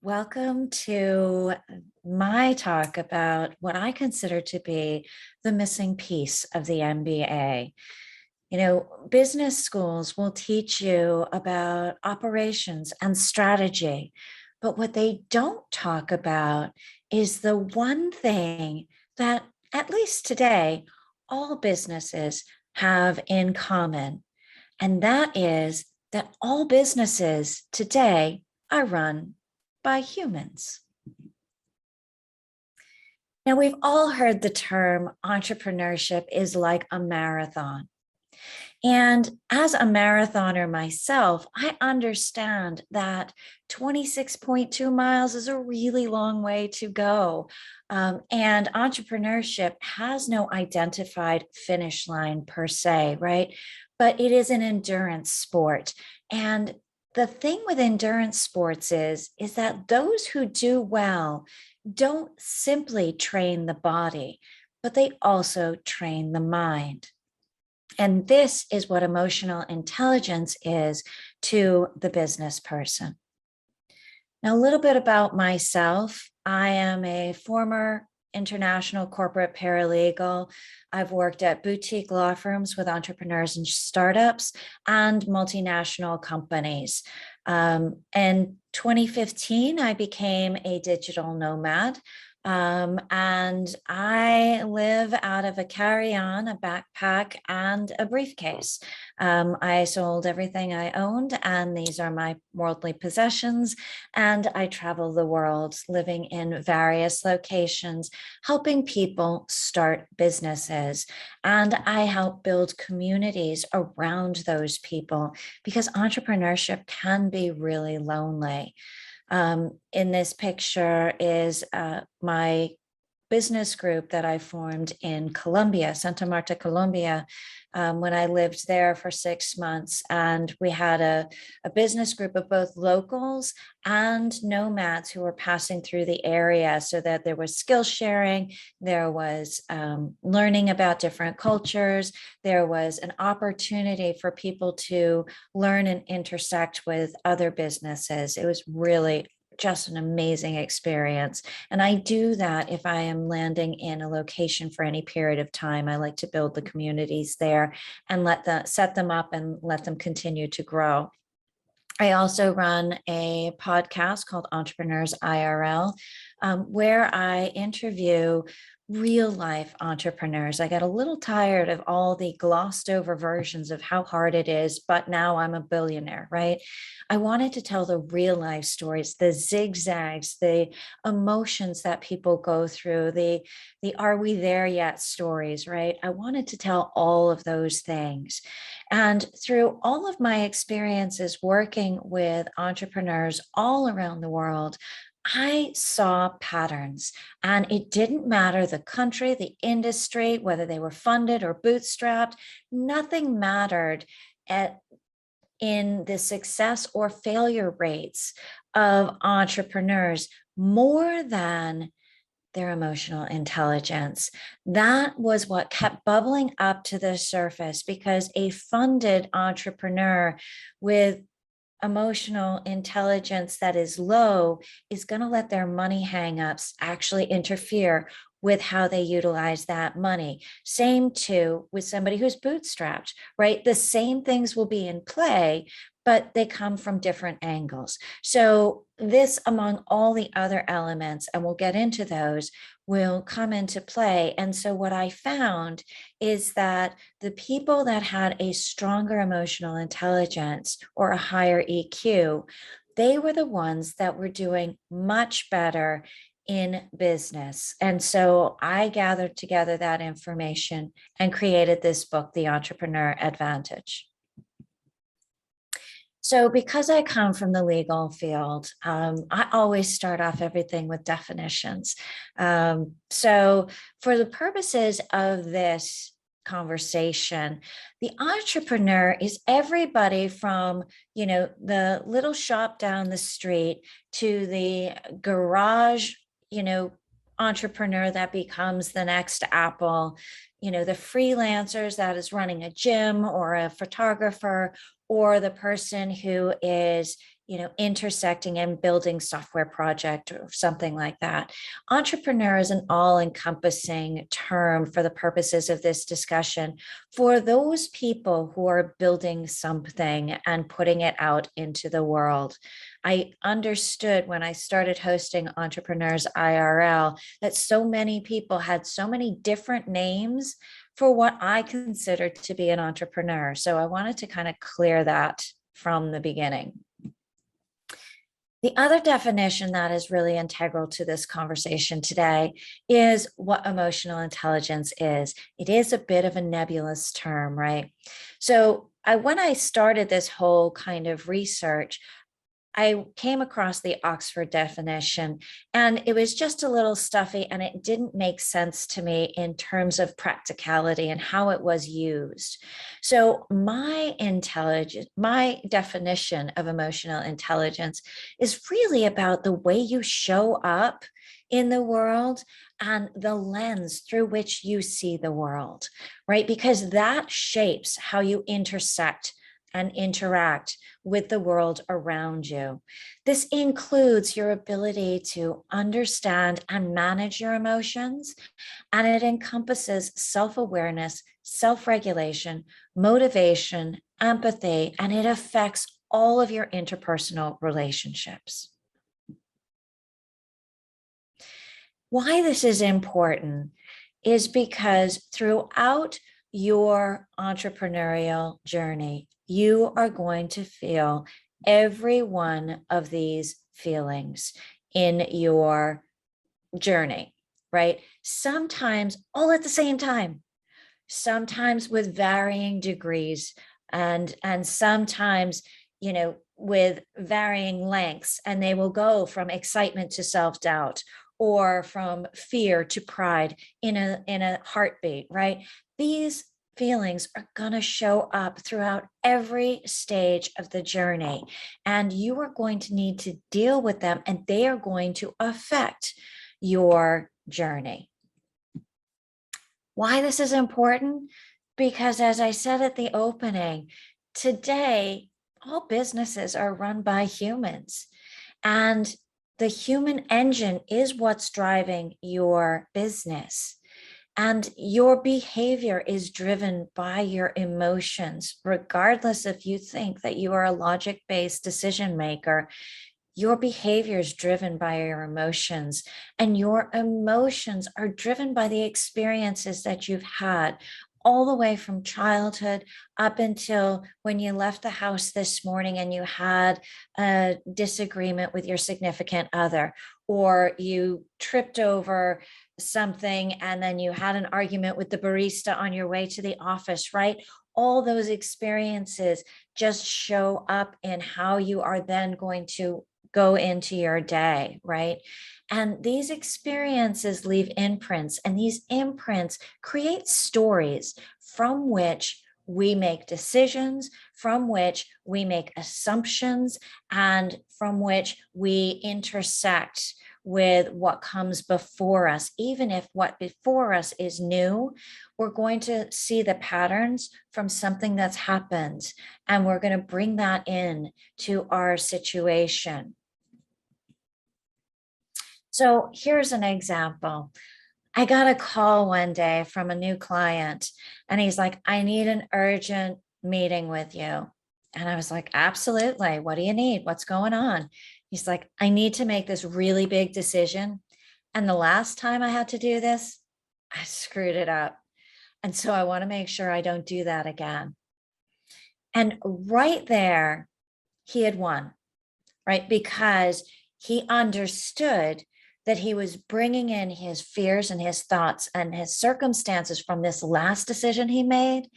Welcome to my talk about what I consider to be the missing piece of the MBA. Business schools will teach you about operations and strategy, but what they don't talk about is the one thing that, at least today, all businesses have in common. And that is that all businesses today are run by humans. Now, we've all heard the term entrepreneurship is like a marathon. And as a marathoner myself, I understand that 26.2 miles is a really long way to go. And entrepreneurship has no identified finish line per se, right? But it is an endurance sport. And the thing with endurance sports is that those who do well don't simply train the body, but they also train the mind. And this is what emotional intelligence is to the business person. Now, a little bit about myself. I am a former international corporate paralegal. I've worked at boutique law firms with entrepreneurs and startups and multinational companies. In 2015, I became a digital nomad. And I live out of a carry-on, a backpack, and a briefcase. I sold everything I owned, and these are my worldly possessions. And I travel the world, living in various locations, helping people start businesses. And I help build communities around those people because entrepreneurship can be really lonely. In this picture is my business group that I formed in Colombia, Santa Marta, Colombia, when I lived there for 6 months. And we had a business group of both locals and nomads who were passing through the area, so that there was skill sharing, there was learning about different cultures, there was an opportunity for people to learn and intersect with other businesses. It was really just an amazing experience. And I do that if I am landing in a location for any period of time. I like to build the communities there and set them up and let them continue to grow. I also run a podcast called Entrepreneurs IRL, where I interview real life entrepreneurs. I got a little tired of all the glossed over versions of how hard it is, but now I'm a billionaire, right? I wanted to tell the real life stories, the zigzags, the emotions that people go through, the are we there yet stories, right? I wanted to tell all of those things. And through all of my experiences working with entrepreneurs all around the world, I saw patterns, and it didn't matter the country, the industry, whether they were funded or bootstrapped. Nothing mattered in the success or failure rates of entrepreneurs more than their emotional intelligence. That was what kept bubbling up to the surface, because a funded entrepreneur with emotional intelligence that is low is going to let their money hangups actually interfere with how they utilize that money. Same too with somebody who's bootstrapped, right? The same things will be in play, but they come from different angles. So this, among all the other elements, and we'll get into those, will come into play. And so what I found is that the people that had a stronger emotional intelligence or a higher EQ, they were the ones that were doing much better in business. And so I gathered together that information and created this book, The Entrepreneur Advantage. So because I come from the legal field, I always start off everything with definitions. So for the purposes of this conversation, the entrepreneur is everybody from, the little shop down the street to the garage, entrepreneur that becomes the next Apple, the freelancers that is running a gym or a photographer, or the person who is, intersecting and building software project or something like that. Entrepreneur is an all-encompassing term for the purposes of this discussion for those people who are building something and putting it out into the world. I understood when I started hosting Entrepreneurs IRL that so many people had so many different names for what I considered to be an entrepreneur. So I wanted to kind of clear that from the beginning. The other definition that is really integral to this conversation today is what emotional intelligence is. It is a bit of a nebulous term, right? So when I started this whole kind of research, I came across the Oxford definition, and it was just a little stuffy, and it didn't make sense to me in terms of practicality and how it was used. So my definition of emotional intelligence is really about the way you show up in the world and the lens through which you see the world, right? Because that shapes how you intersect and interact with the world around you. This includes your ability to understand and manage your emotions, and it encompasses self-awareness, self-regulation, motivation, empathy, and it affects all of your interpersonal relationships. Why this is important is because throughout your entrepreneurial journey, you are going to feel every one of these feelings in your journey, right? Sometimes all at the same time, sometimes with varying degrees, and sometimes, with varying lengths, and they will go from excitement to self-doubt or from fear to pride in a heartbeat, right? These feelings are going to show up throughout every stage of the journey, and you are going to need to deal with them, and they are going to affect your journey. Why this is important? Because as I said at the opening, today, all businesses are run by humans, and the human engine is what's driving your business. And your behavior is driven by your emotions, regardless if you think that you are a logic-based decision maker. Your behavior is driven by your emotions, and your emotions are driven by the experiences that you've had all the way from childhood up until when you left the house this morning and you had a disagreement with your significant other, or you tripped over something and then you had an argument with the barista on your way to the office, right? All those experiences just show up in how you are then going to go into your day, right? And these experiences leave imprints, and these imprints create stories from which we make decisions, from which we make assumptions, and from which we intersect with what comes before us. Even if what before us is new, we're going to see the patterns from something that's happened, and we're going to bring that in to our situation. So here's an example. I got a call one day from a new client, and he's like, I need an urgent meeting with you. And I was like, absolutely. What do you need? What's going on? He's like, I need to make this really big decision. And the last time I had to do this, I screwed it up. And so I want to make sure I don't do that again. And right there, he had won, right? Because he understood that he was bringing in his fears and his thoughts and his circumstances from this last decision he made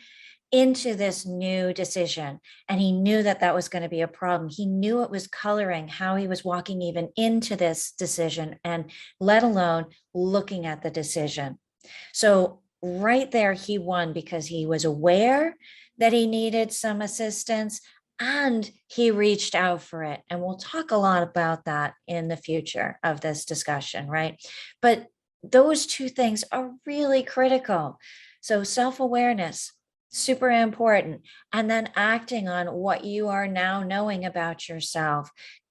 into this new decision. And he knew that that was going to be a problem. He knew it was coloring how he was walking even into this decision, and let alone looking at the decision. So right there, he won because he was aware that he needed some assistance, and he reached out for it. And we'll talk a lot about that in the future of this discussion, right? But those two things are really critical. So self-awareness, Super important. And then acting on what you are now knowing about yourself,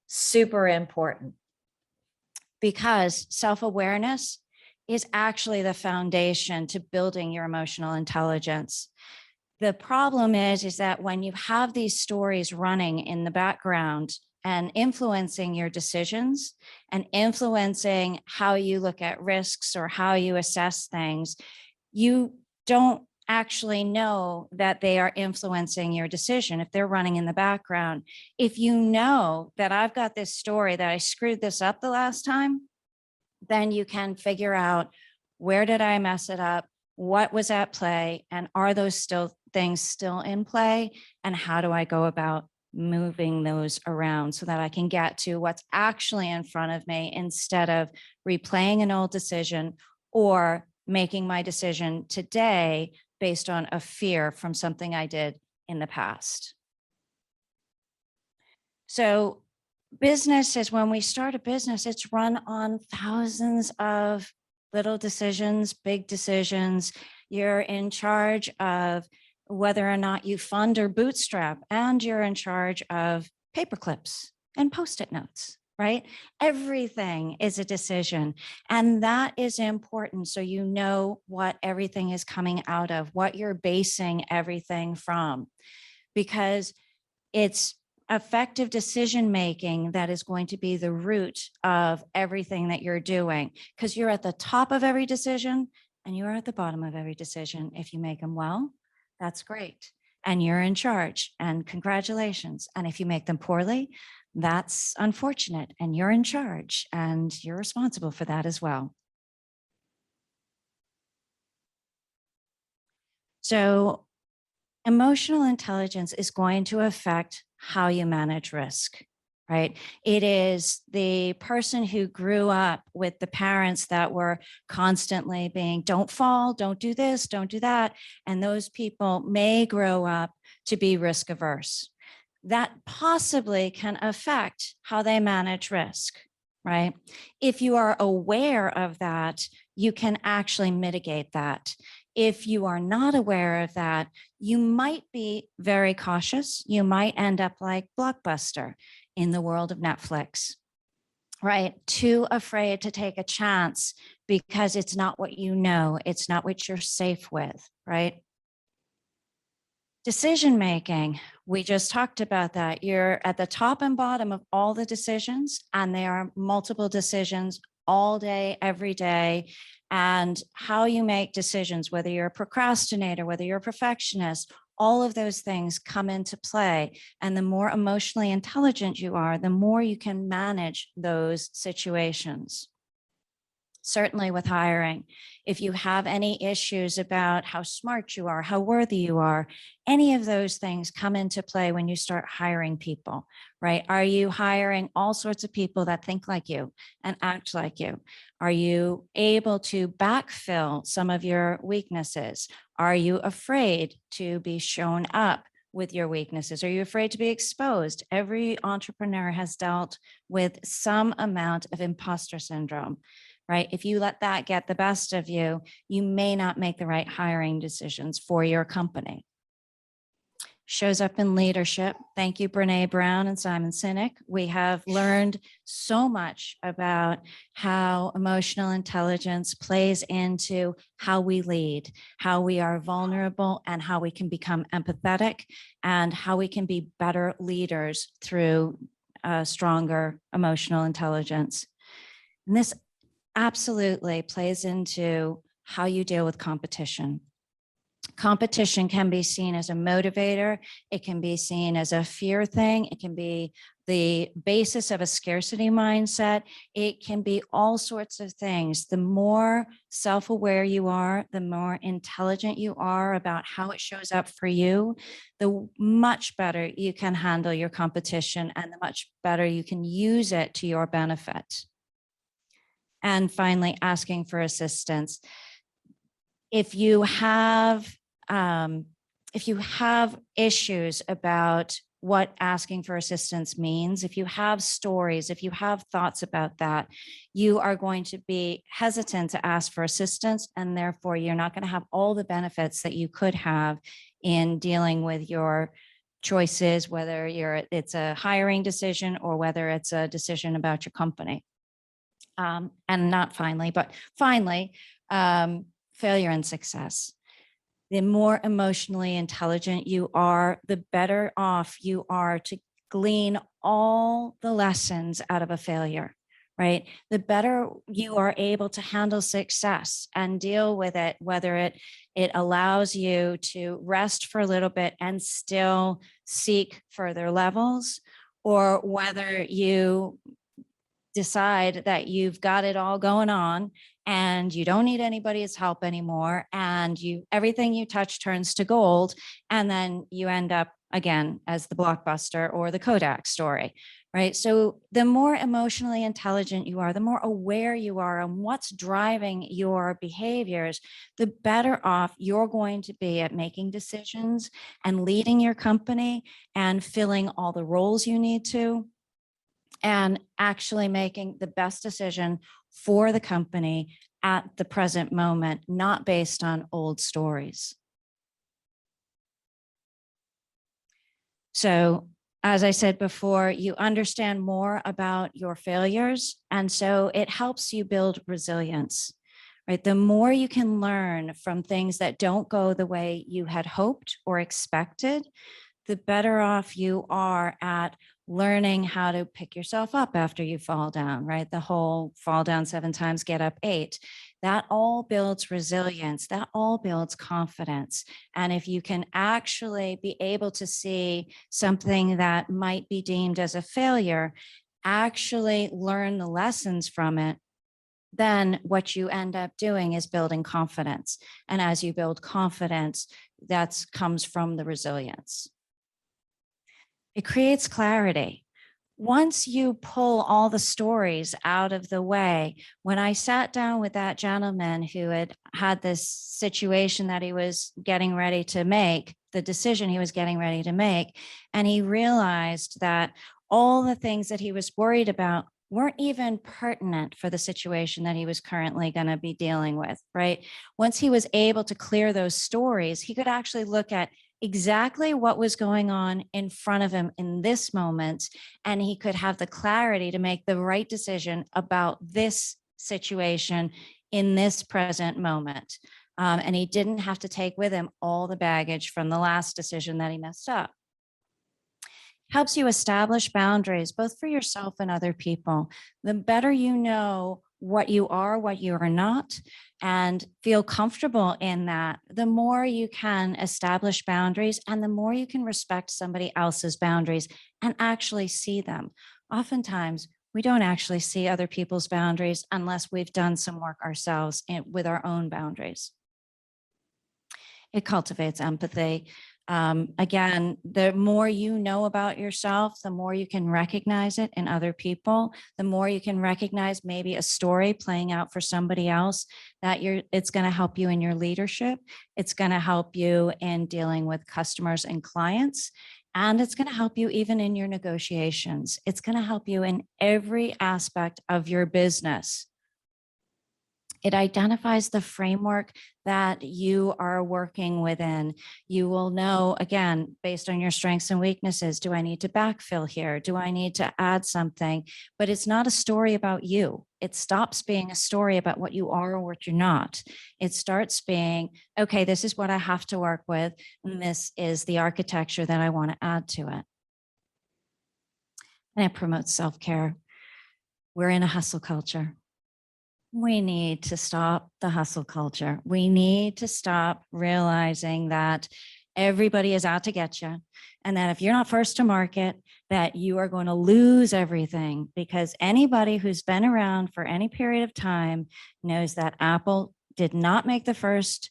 super important. Because self-awareness is actually the foundation to building your emotional intelligence. The problem is that when you have these stories running in the background and influencing your decisions and influencing how you look at risks or how you assess things, you don't actually know that they are influencing your decision if they're running in the background. If you know that I've got this story that I screwed this up the last time, then you can figure out, where did I mess it up? What was at play? And are those things still in play? And how do I go about moving those around so that I can get to what's actually in front of me instead of replaying an old decision or making my decision today based on a fear from something I did in the past. So business is, when we start a business, it's run on thousands of little decisions, big decisions. You're in charge of whether or not you fund or bootstrap, and you're in charge of paper clips and Post-it notes, right? Everything is a decision. And that is important. So you know what everything is coming out of, what you're basing everything from, because it's effective decision-making that is going to be the root of everything that you're doing, because you're at the top of every decision and you're at the bottom of every decision. If you make them well, that's great. And you're in charge, and congratulations. And if you make them poorly, that's unfortunate, and you're in charge and you're responsible for that as well. So emotional intelligence is going to affect how you manage risk, right? It is the person who grew up with the parents that were constantly being, don't fall, don't do this, don't do that. And those people may grow up to be risk averse. That possibly can affect how they manage risk, right? If you are aware of that, you can actually mitigate that. If you are not aware of that, you might be very cautious. You might end up like Blockbuster in the world of Netflix, right? Too afraid to take a chance because it's not what you know. It's not what you're safe with, right? Decision-making, we just talked about that. You're at the top and bottom of all the decisions, and there are multiple decisions all day, every day. And how you make decisions, whether you're a procrastinator, whether you're a perfectionist, all of those things come into play. And the more emotionally intelligent you are, the more you can manage those situations. Certainly with hiring, if you have any issues about how smart you are, how worthy you are, any of those things come into play when you start hiring people, right? Are you hiring all sorts of people that think like you and act like you? Are you able to backfill some of your weaknesses? Are you afraid to be shown up with your weaknesses? Are you afraid to be exposed? Every entrepreneur has dealt with some amount of imposter syndrome, right? If you let that get the best of you, you may not make the right hiring decisions for your company. Shows up in leadership. Thank you, Brene Brown and Simon Sinek. We have learned so much about how emotional intelligence plays into how we lead, how we are vulnerable, and how we can become empathetic, and how we can be better leaders through stronger emotional intelligence. And this absolutely plays into how you deal with competition. Competition can be seen as a motivator. It can be seen as a fear thing. It can be the basis of a scarcity mindset. It can be all sorts of things. The more self-aware you are, the more intelligent you are about how it shows up for you, the much better you can handle your competition, and the much better you can use it to your benefit. And finally, asking for assistance. If you have issues about what asking for assistance means, if you have stories, if you have thoughts about that, you are going to be hesitant to ask for assistance, and therefore you're not going to have all the benefits that you could have in dealing with your choices, whether it's a hiring decision or whether it's a decision about your company. And not finally, but finally, failure and success. The more emotionally intelligent you are, the better off you are to glean all the lessons out of a failure, right? The better you are able to handle success and deal with it, whether it allows you to rest for a little bit and still seek further levels, or whether you decide that you've got it all going on and you don't need anybody's help anymore, and everything you touch turns to gold, and then you end up again as the Blockbuster or the Kodak story, right? So the more emotionally intelligent you are, the more aware you are on what's driving your behaviors, the better off you're going to be at making decisions and leading your company and filling all the roles you need to, and actually making the best decision for the company at the present moment, not based on old stories. So, as I said before, you understand more about your failures, and so it helps you build resilience, right? The more you can learn from things that don't go the way you had hoped or expected, the better off you are at learning how to pick yourself up after you fall down, right? The whole fall down 7 times, get up 8. That all builds resilience. That all builds confidence. And if you can actually be able to see something that might be deemed as a failure, actually learn the lessons from it, then what you end up doing is building confidence. And as you build confidence, that comes from the resilience. It creates clarity. Once you pull all the stories out of the way, when I sat down with that gentleman who had this situation that he was getting ready to make, the decision he was getting ready to make, and he realized that all the things that he was worried about weren't even pertinent for the situation that he was currently going to be dealing with, right? Once he was able to clear those stories, he could actually look at exactly what was going on in front of him in this moment, and he could have the clarity to make the right decision about this situation in this present moment. And he didn't have to take with him all the baggage from the last decision that he messed up. Helps you establish boundaries, both for yourself and other people. The better you know what you are, what you are not, and feel comfortable in that, the more you can establish boundaries and the more you can respect somebody else's boundaries and actually see them. Oftentimes, we don't actually see other people's boundaries unless we've done some work ourselves with our own boundaries. It cultivates empathy. Again, the more you know about yourself, the more you can recognize it in other people, the more you can recognize maybe a story playing out for somebody else, that it's going to help you in your leadership. It's going to help you in dealing with customers and clients. And it's going to help you even in your negotiations. It's going to help you in every aspect of your business. It identifies the framework that you are working within. You will know, again, based on your strengths and weaknesses, do I need to backfill here? Do I need to add something? But it's not a story about you. It stops being a story about what you are or what you're not. It starts being, okay, this is what I have to work with, and this is the architecture that I want to add to it. And it promotes self-care. We're in a hustle culture. We need to stop the hustle culture. We need to stop realizing that everybody is out to get you, and that if you're not first to market, that you are going to lose everything, because anybody who's been around for any period of time knows that Apple did not make the first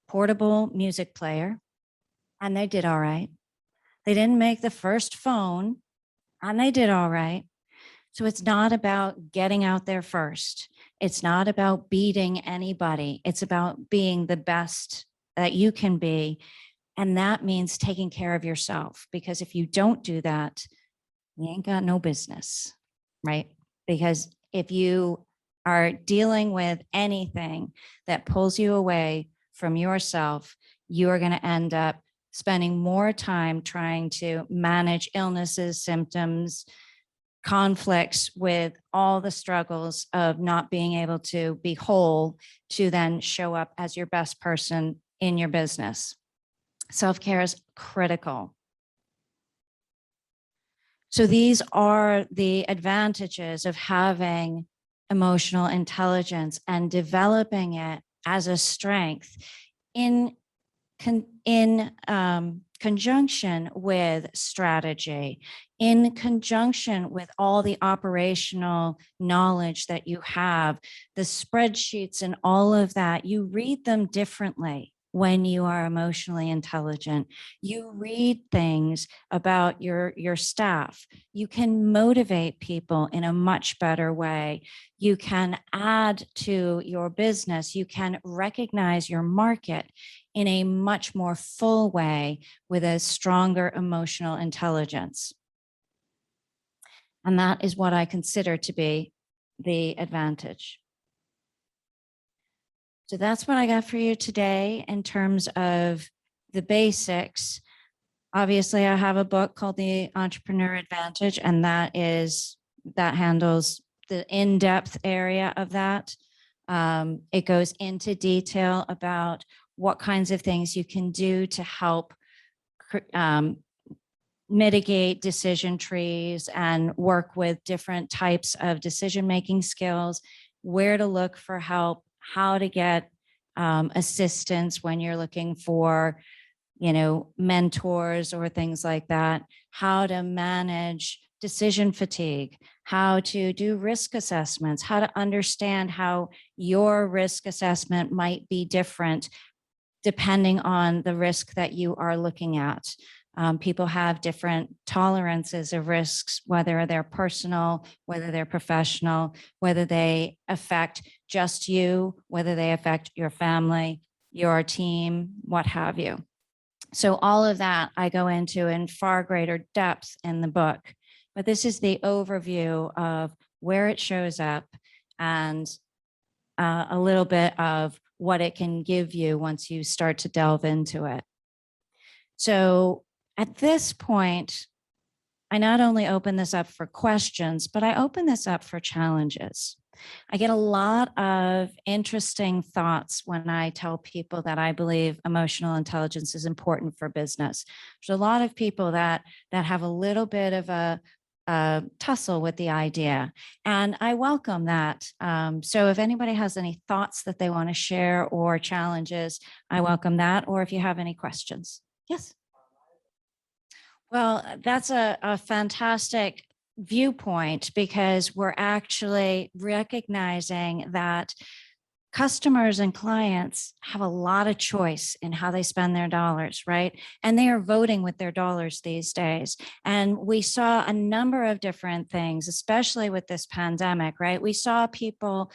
portable music player, and they did all right. They didn't make the first phone, and they did all right. So it's not about getting out there first. It's not about beating anybody. It's about being the best that you can be. And that means taking care of yourself, because if you don't do that, you ain't got no business, right? Because if you are dealing with anything that pulls you away from yourself, you are going to end up spending more time trying to manage illnesses, symptoms, conflicts with all the struggles of not being able to be whole to then show up as your best person in your business. Self-care is critical. So these are the advantages of having emotional intelligence and developing it as a strength in conjunction with strategy, in conjunction with all the operational knowledge that you have, the spreadsheets and all of that. You read them differently when you are emotionally intelligent. You read things about your staff. You can motivate people in a much better way. You can add to your business. You can recognize your market in a much more full way with a stronger emotional intelligence. And that is what I consider to be the advantage. So that's what I got for you today in terms of the basics. Obviously, I have a book called The Entrepreneur Advantage, and that handles the in-depth area of that. It goes into detail about what kinds of things you can do to help mitigate decision trees and work with different types of decision-making skills, where to look for help, how to get assistance when you're looking for, mentors or things like that, how to manage decision fatigue, how to do risk assessments, how to understand how your risk assessment might be different depending on the risk that you are looking at. People have different tolerances of risks, whether they're personal, whether they're professional, whether they affect just you, whether they affect your family, your team, what have you. So all of that I go into in far greater depth in the book, but this is the overview of where it shows up and a little bit of what it can give you once you start to delve into it. So at this point, I not only open this up for questions, but I open this up for challenges. I get a lot of interesting thoughts when I tell people that I believe emotional intelligence is important for business. There's a lot of people that have a little bit of a tussle with the idea, and I welcome that. So if anybody has any thoughts that they want to share or challenges, I welcome that. Or if you have any questions. Yes. Well, that's a fantastic viewpoint, because we're actually recognizing that customers and clients have a lot of choice in how they spend their dollars, right? And they are voting with their dollars these days. And we saw a number of different things, especially with this pandemic, right? We saw people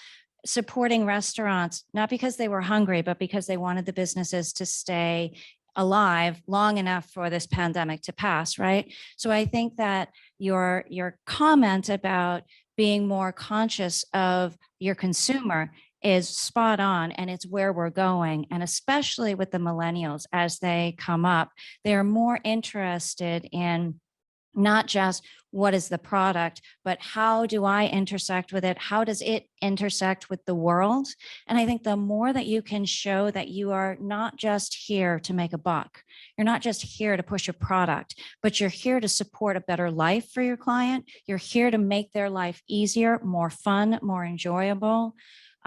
supporting restaurants, not because they were hungry, but because they wanted the businesses to stay alive long enough for this pandemic to pass, right? So I think that your comment about being more conscious of your consumer is spot on, and it's where we're going. And especially with the millennials, as they come up, they're more interested in not just what is the product, but how do I intersect with it? How does it intersect with the world? And I think the more that you can show that you are not just here to make a buck, you're not just here to push a product, but you're here to support a better life for your client. You're here to make their life easier, more fun, more enjoyable.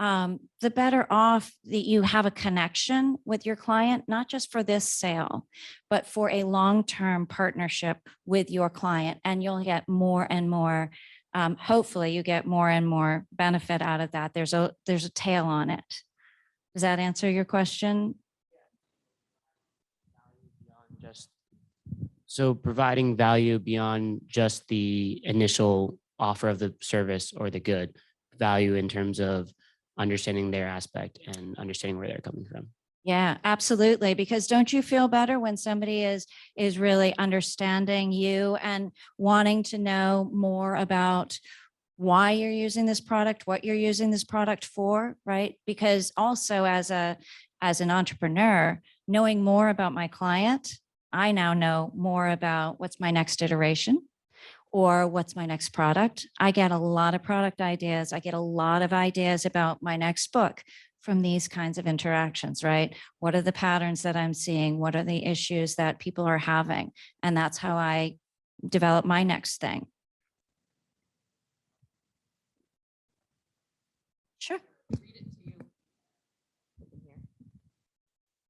The better off that you have a connection with your client, not just for this sale, but for a long-term partnership with your client. And you'll get more and more, hopefully you get more and more benefit out of that. There's a tail on it. Does that answer your question? So providing value beyond just the initial offer of the service or the good, value in terms of understanding their aspect and understanding where they're coming from. Yeah, absolutely. Because don't you feel better when somebody is really understanding you and wanting to know more about why you're using this product, what you're using this product for, right? Because also as an entrepreneur, knowing more about my client I now know more about what's my next iteration or what's my next product. I get a lot of product ideas. I get a lot of ideas about my next book from these kinds of interactions, right? What are the patterns that I'm seeing? What are the issues that people are having? And that's how I develop my next thing. Sure.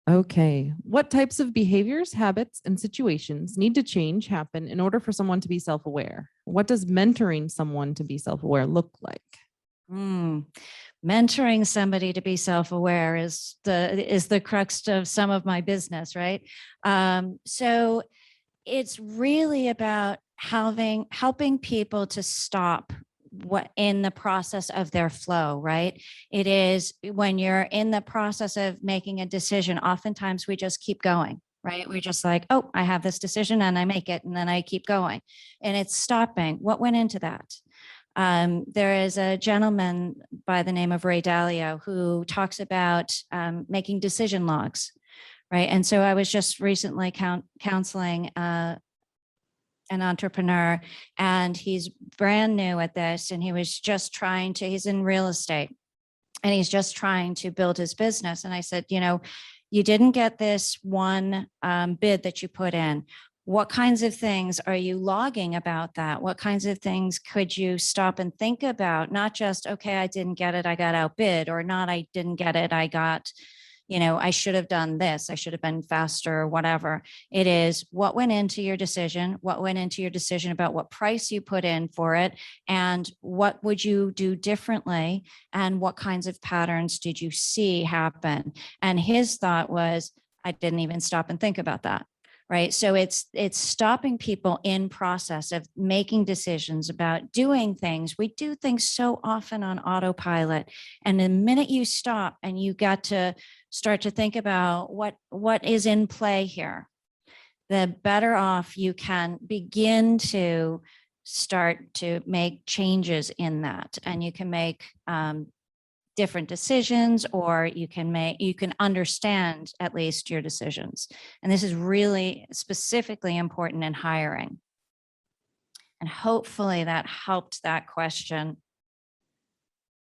Okay. What types of behaviors, habits, and situations need to change, happen in order for someone to be self-aware? What does mentoring someone to be self-aware look like? Mentoring somebody to be self-aware is the crux of some of my business, right? So it's really about helping people to stop what in the process of their flow, right? It is when you're in the process of making a decision, oftentimes we just keep going, right? We're just like, oh, I have this decision and I make it and then I keep going. And it's stopping. What went into that? There is a gentleman by the name of Ray Dalio who talks about making decision logs, right? And so I was just recently counseling an entrepreneur, and he's brand new at this, and he was just he's in real estate, and he's just trying to build his business. And I said, you didn't get this one bid that you put in. What kinds of things are you logging about that? What kinds of things could you stop and think about? Not just, okay, I didn't get it, I got outbid, or not, I didn't get it, I got, I should have done this, I should have been faster, or whatever. It is what went into your decision, what went into your decision about what price you put in for it, and what would you do differently, and what kinds of patterns did you see happen? And his thought was, I didn't even stop and think about that. Right. So it's stopping people in process of making decisions about doing things. We do things so often on autopilot. And the minute you stop and you got to start to think about what is in play here, the better off you can begin to start to make changes in that. And you can make different decisions, or you can understand at least your decisions. And this is really specifically important in hiring. And hopefully that helped that question.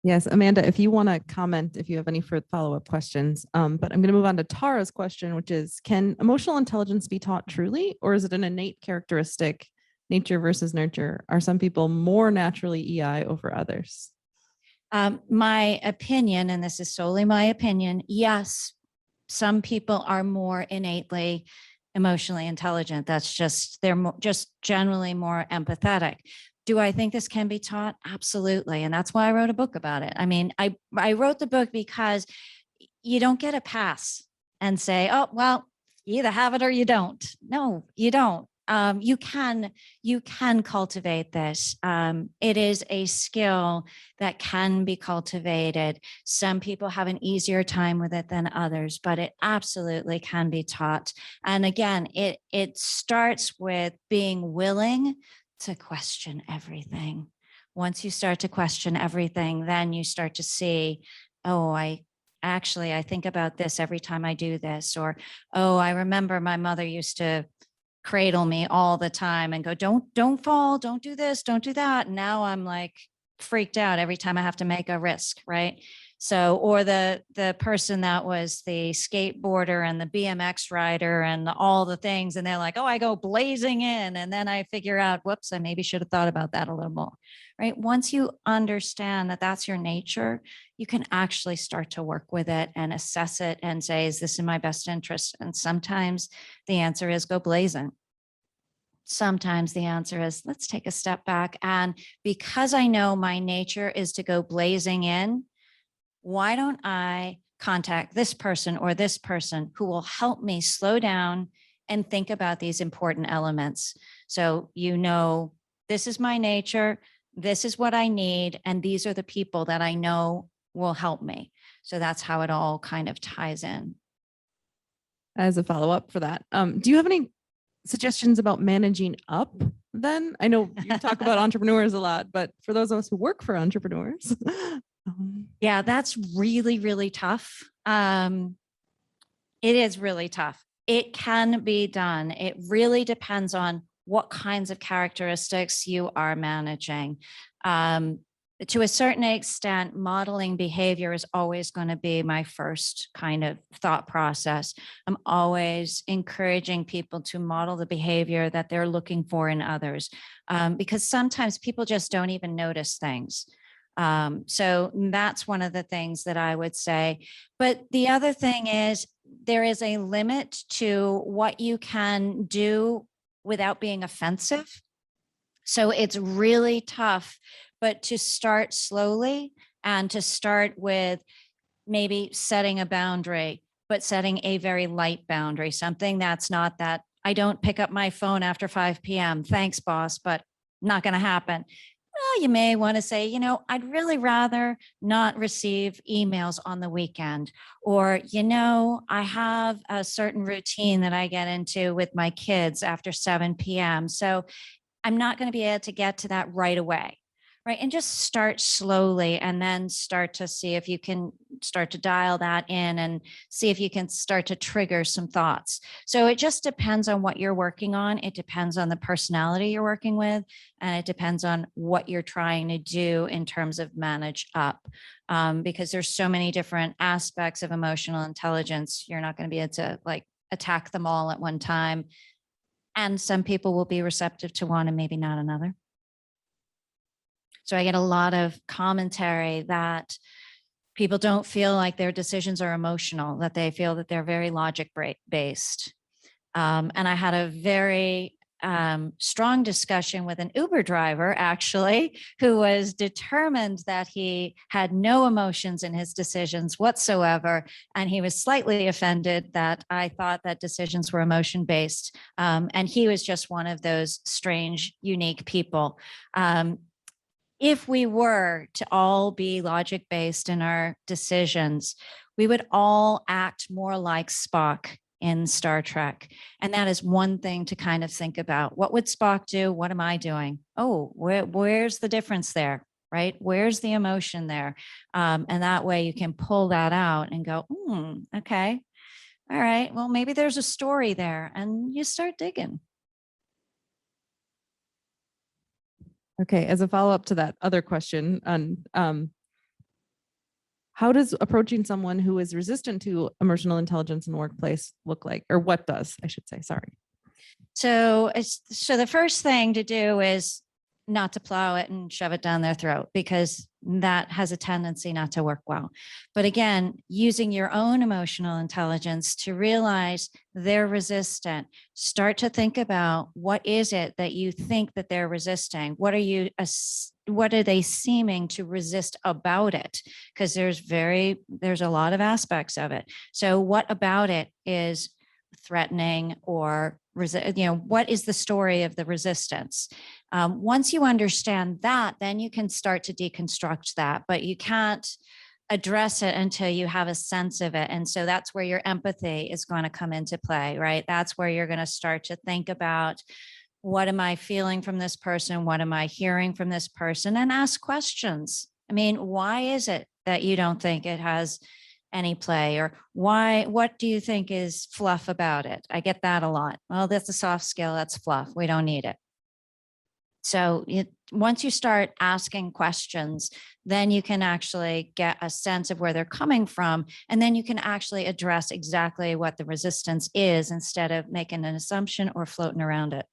Yes, Amanda, if you want to comment, if you have any further follow-up questions, but I'm going to move on to Tara's question, which is, can emotional intelligence be taught truly, or is it an innate characteristic, nature versus nurture? Are some people more naturally EI over others? My opinion, and this is solely my opinion, yes, some people are more innately emotionally intelligent. That's just, they're just generally more empathetic. Do I think this can be taught? Absolutely. And that's why I wrote a book about it. I mean, I wrote the book because you don't get a pass and say, oh, well, you either have it or you don't. No, you don't. You can cultivate this. It is a skill that can be cultivated. Some people have an easier time with it than others, but it absolutely can be taught. And again, it starts with being willing to question everything. Once you start to question everything, then you start to see, oh, I think about this every time I do this, or, oh, I remember my mother used to cradle me all the time and go, don't fall, don't do this, don't do that. And now I'm like freaked out every time I have to make a risk, right? So, or the person that was the skateboarder and the BMX rider and all the things, and they're like, oh, I go blazing in, and then I figure out, whoops, I maybe should have thought about that a little more, right? Once you understand that that's your nature, you can actually start to work with it and assess it and say, is this in my best interest? And sometimes the answer is go blazing. Sometimes the answer is, let's take a step back. And because I know my nature is to go blazing in, why don't I contact this person or this person who will help me slow down and think about these important elements? So, this is my nature, this is what I need, and these are the people that I know will help me. So that's how it all kind of ties in. As a follow-up for that, do you have any suggestions about managing up then? I know you talk about entrepreneurs a lot, but for those of us who work for entrepreneurs. Yeah, that's really, really tough. It is really tough. It can be done. It really depends on what kinds of characteristics you are managing. To a certain extent, modeling behavior is always going to be my first kind of thought process. I'm always encouraging people to model the behavior that they're looking for in others, because sometimes people just don't even notice things. So that's one of the things that I would say. But the other thing is, there is a limit to what you can do without being offensive. So it's really tough, but to start slowly and to start with maybe setting a boundary, but setting a very light boundary, something that's not that I don't pick up my phone after 5 p.m. Thanks, boss, but not going to happen. Well, you may want to say, you know, I'd really rather not receive emails on the weekend. Or, you know, I have a certain routine that I get into with my kids after 7 p.m. So I'm not going to be able to get to that right away. Right. And just start slowly and then start to see if you can start to dial that in and see if you can start to trigger some thoughts. So it just depends on what you're working on. It depends on the personality you're working with, and it depends on what you're trying to do in terms of manage up. Because there's so many different aspects of emotional intelligence. You're not going to be able to like attack them all at one time. And some people will be receptive to one and maybe not another. So I get a lot of commentary that people don't feel like their decisions are emotional, that they feel that they're very logic based. And I had a very strong discussion with an Uber driver, actually, who was determined that he had no emotions in his decisions whatsoever. And he was slightly offended that I thought that decisions were emotion based. And he was just one of those strange, unique people. If we were to all be logic based in our decisions, we would all act more like Spock in Star Trek. And that is one thing to kind of think about. What would Spock do? What am I doing? Oh, where's the difference there? Right? Where's the emotion there? And that way you can pull that out and go, okay. All right. Well, maybe there's a story there, and you start digging. Okay, as a follow-up to that other question, how does approaching someone who is resistant to emotional intelligence in the workplace look like, or what does, I should say, sorry. So the first thing to do is not to plow it and shove it down their throat, because that has a tendency not to work well. But again, using your own emotional intelligence to realize they're resistant, start to think about what is it that you think that they're resisting? What are they seeming to resist about it? Because there's a lot of aspects of it. So what about it is threatening or what is the story of the resistance? Once you understand that, then you can start to deconstruct that, but you can't address it until you have a sense of it. And so that's where your empathy is going to come into play, right? That's where you're going to start to think about, what am I feeling from this person? What am I hearing from this person? And ask questions. I mean, why is it that you don't think it has any play? Or what do you think is fluff about it? I get that a lot. Well, that's a soft skill. That's fluff. We don't need it. So once you start asking questions, then you can actually get a sense of where they're coming from. And then you can actually address exactly what the resistance is instead of making an assumption or floating around it.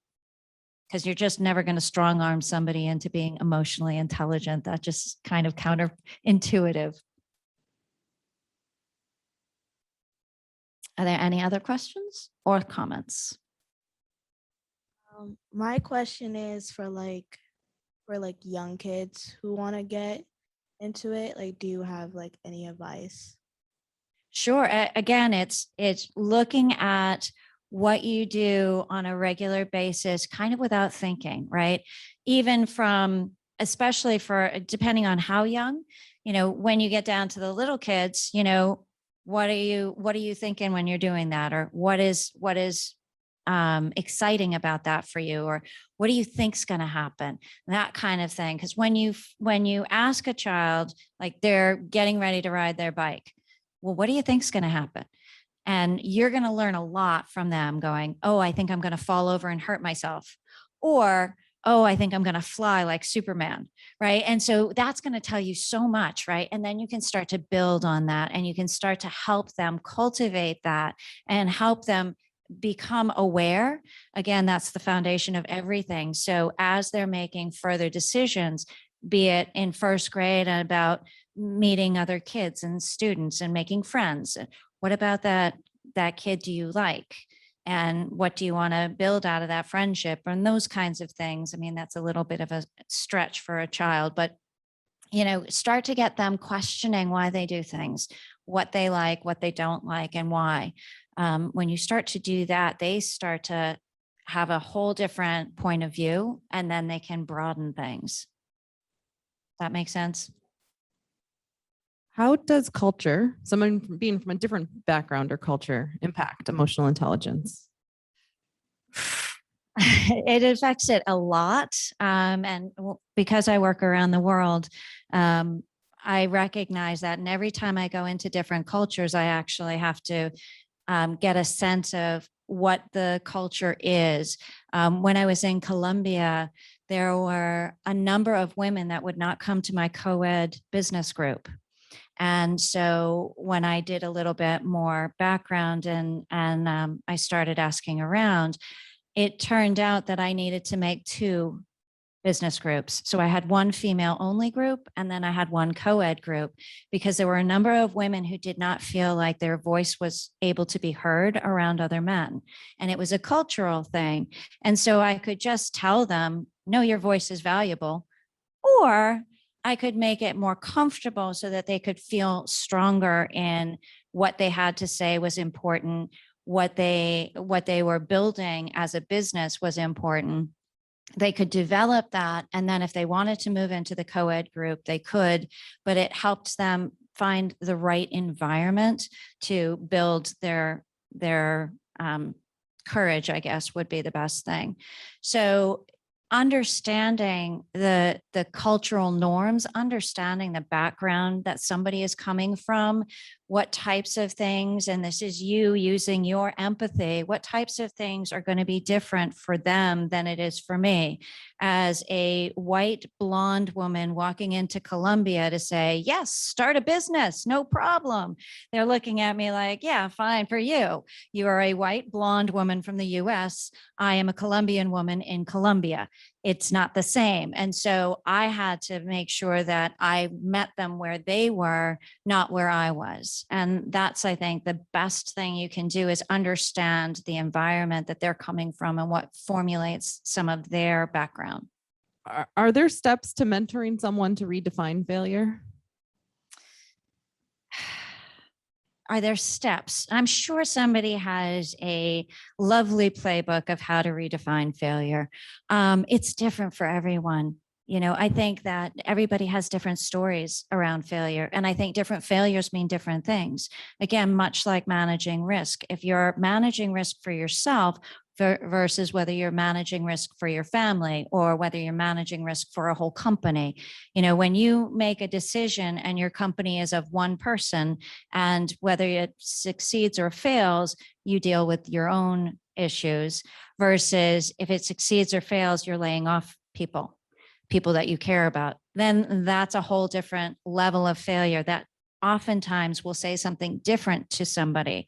Because you're just never going to strong arm somebody into being emotionally intelligent. That's just kind of counterintuitive. Are there any other questions or comments? My question is for young kids who want to get into it. Like, do you have like any advice? Sure. Again, it's looking at what you do on a regular basis, kind of without thinking, right? Even especially depending on how young, when you get down to the little kids, what are you thinking when you're doing that? Or what is exciting about that for you? Or what do you think's going to happen? That kind of thing. Because when you ask a child, like they're getting ready to ride their bike, well, what do you think's going to happen? And you're going to learn a lot from them going, oh, I think I'm going to fall over and hurt myself. Or, oh, I think I'm going to fly like Superman. Right. And so that's going to tell you so much. Right. And then you can start to build on that, and you can start to help them cultivate that and help them become aware. Again, that's the foundation of everything. So as they're making further decisions, be it in first grade and about meeting other kids and students and making friends, what about that kid do you like? And what do you want to build out of that friendship, and those kinds of things? I mean, that's a little bit of a stretch for a child, but start to get them questioning why they do things, what they like, what they don't like, and why. When you start to do that, they start to have a whole different point of view, and then they can broaden things. That makes sense? How does culture, someone being from a different background or culture, impact emotional intelligence? It affects it a lot. And because I work around the world, I recognize that. And every time I go into different cultures, I actually have to get a sense of what the culture is. When I was in Colombia, there were a number of women that would not come to my co-ed business group. And so when I did a little bit more background and I started asking around, it turned out that I needed to make 2 business groups. So I had one female only group, and then I had one co-ed group, because there were a number of women who did not feel like their voice was able to be heard around other men. And it was a cultural thing. And so I could just tell them, no, your voice is valuable. Or I could make it more comfortable so that they could feel stronger in what they had to say was important, what they were building as a business was important. They could develop that. And then if they wanted to move into the co-ed group, they could, but it helped them find the right environment to build their courage, I guess, would be the best thing. So understanding the cultural norms, understanding the background that somebody is coming from, what types of things, and this is you using your empathy, what types of things are going to be different for them than it is for me. As a white blonde woman walking into Colombia to say, yes, start a business, no problem. They're looking at me like, yeah, fine for you. You are a white blonde woman from the US. I am a Colombian woman in Colombia. It's not the same. And so I had to make sure that I met them where they were, not where I was. And that's, I think, the best thing you can do is understand the environment that they're coming from and what formulates some of their background. Are there steps to mentoring someone to redefine failure? Are there steps? I'm sure somebody has a lovely playbook of how to redefine failure. It's different for everyone. I think that everybody has different stories around failure. And I think different failures mean different things. Again, much like managing risk. If you're managing risk for yourself versus whether you're managing risk for your family or whether you're managing risk for a whole company, when you make a decision and your company is of one person, and whether it succeeds or fails, you deal with your own issues, versus if it succeeds or fails, you're laying off people that you care about, then that's a whole different level of failure that oftentimes will say something different to somebody.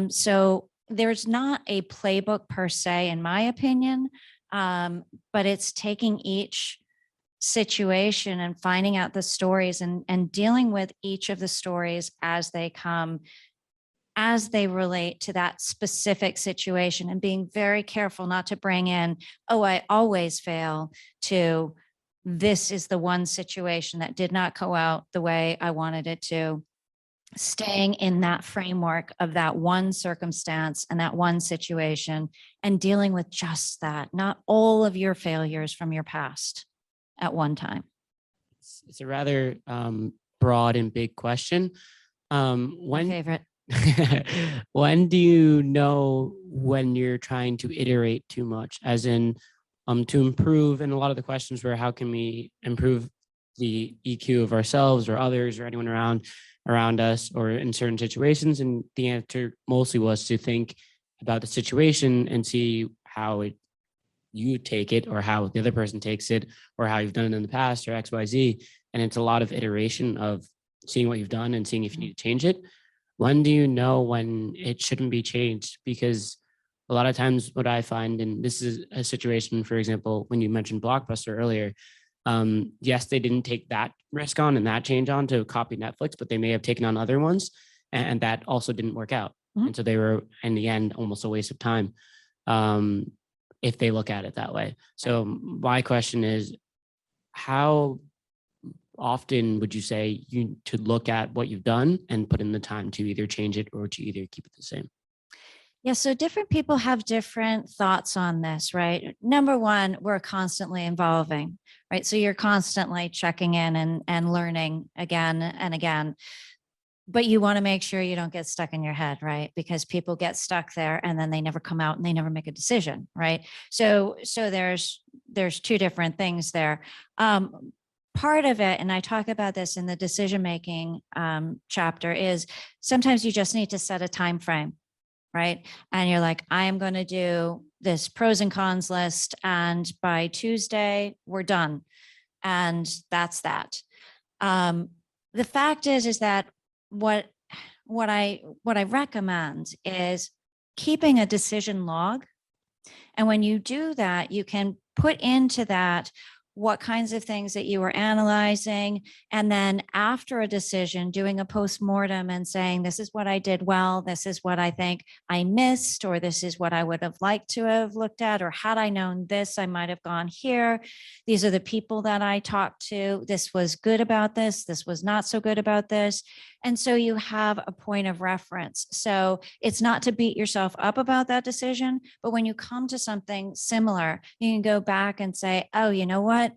So there's not a playbook per se, in my opinion, but it's taking each situation and finding out the stories and dealing with each of the stories as they come, as they relate to that specific situation, and being very careful not to bring in, oh, I always fail, to this is the one situation that did not go out the way I wanted it to. Staying in that framework of that one circumstance and that one situation, and dealing with just that, not all of your failures from your past at one time. It's a rather broad and big question. My When favorite. when do you know when you're trying to iterate too much, as in to improve? And a lot of the questions were, how can we improve the EQ of ourselves or others or anyone around us or in certain situations. And the answer mostly was to think about the situation and see how you take it or how the other person takes it or how you've done it in the past or XYZ. And it's a lot of iteration of seeing what you've done and seeing if you need to change it. When do you know when it shouldn't be changed? Because a lot of times what I find, and this is a situation, for example, when you mentioned Blockbuster earlier, yes, they didn't take that risk on and that change on to copy Netflix, but they may have taken on other ones, and that also didn't work out. Mhm. And so they were, in the end, almost a waste of time if they look at it that way. So my question is, how often would you say you to look at what you've done and put in the time to either change it or to either keep it the same? Yeah, so different people have different thoughts on this, right? Number one, we're constantly evolving, right? So you're constantly checking in and learning again and again. But you want to make sure you don't get stuck in your head, right? Because people get stuck there and then they never come out and they never make a decision, right? So there's two different things there. Part of it, and I talk about this in the decision making chapter, is sometimes you just need to set a time frame, right? And you're like, I am going to do this pros and cons list, and by Tuesday we're done, and that's that. The fact is that what I recommend is keeping a decision log, and when you do that, you can put into that what kinds of things that you were analyzing. And then after a decision, doing a postmortem and saying, this is what I did well, this is what I think I missed, or this is what I would have liked to have looked at, or had I known this, I might have gone here. These are the people that I talked to. This was good about this. This was not so good about this. And so you have a point of reference. So it's not to beat yourself up about that decision, but when you come to something similar, you can go back and say, oh, you know what?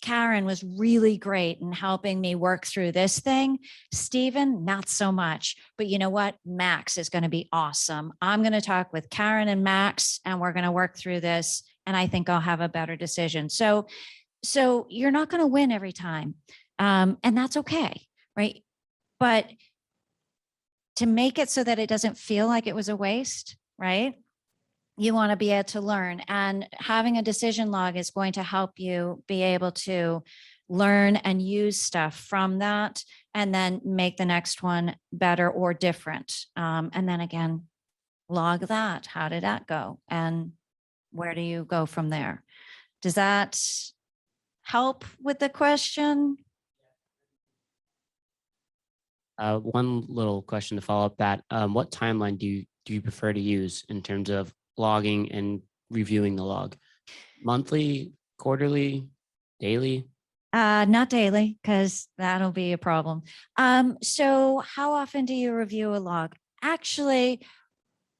Karen was really great in helping me work through this thing. Stephen, not so much. But you know what? Max is going to be awesome. I'm going to talk with Karen and Max, and we're going to work through this. And I think I'll have a better decision. So you're not going to win every time. And that's okay, right? But to make it so that it doesn't feel like it was a waste, right? You want to be able to learn, and having a decision log is going to help you be able to learn and use stuff from that, and then make the next one better or different. And then again, log that. How did that go? And where do you go from there? Does that help with the question? One little question to follow up that, what timeline do you prefer to use in terms of logging and reviewing the log? Monthly, quarterly, daily? Not daily, because that'll be a problem. So how often do you review a log? Actually,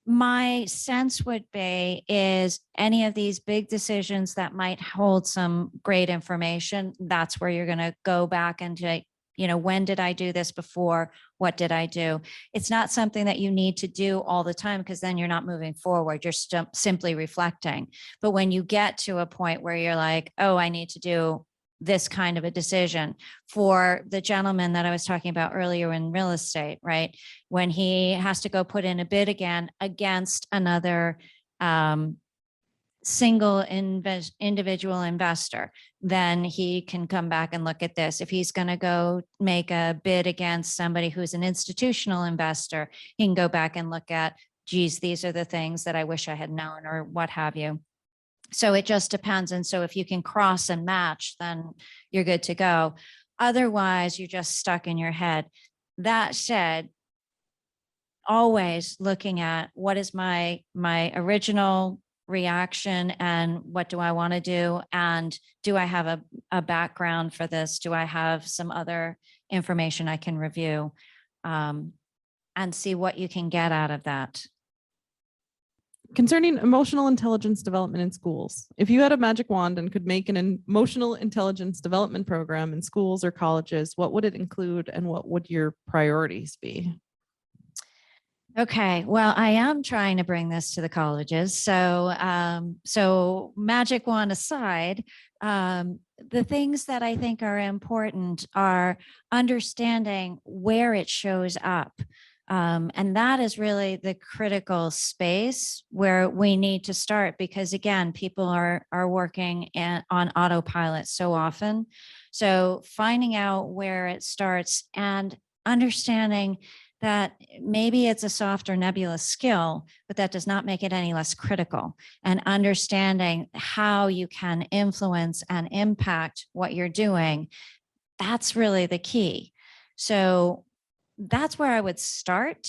my sense would be is any of these big decisions that might hold some great information, that's where you're going to go back and say, when did I do this before? What did I do? It's not something that you need to do all the time, because then you're not moving forward. You're simply reflecting. But when you get to a point where you're like, oh, I need to do this kind of a decision, for the gentleman that I was talking about earlier in real estate, right? When he has to go put in a bid again against another single individual investor, then he can come back and look at this. If he's going to go make a bid against somebody who's an institutional investor, he can go back and look at, geez, these are the things that I wish I had known, or what have you. So it just depends. And so if you can cross and match, then you're good to go. Otherwise, you're just stuck in your head. That said, always looking at what is my original reaction and what do I want to do? And do I have a background for this? Do I have some other information I can review, and see what you can get out of that? Concerning emotional intelligence development in schools, if you had a magic wand and could make an emotional intelligence development program in schools or colleges, what would it include and what would your priorities be? Okay, well, I am trying to bring this to the colleges. So, so magic wand aside, the things that I think are important are understanding where it shows up. And that is really the critical space where we need to start, because again, people are working on autopilot so often. So finding out where it starts and understanding that maybe it's a soft or nebulous skill, but that does not make it any less critical. And understanding how you can influence and impact what you're doing, that's really the key. So that's where I would start.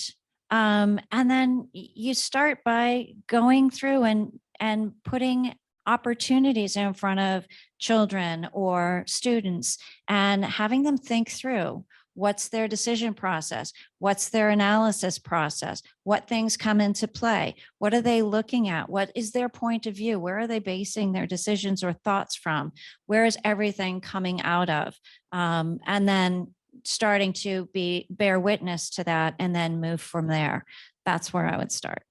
And then you start by going through and putting opportunities in front of children or students and having them think through what's their decision process, what's their analysis process, what things come into play, what are they looking at, what is their point of view, where are they basing their decisions or thoughts from, where is everything coming out of, and then starting to bear witness to that and then move from there. That's where I would start.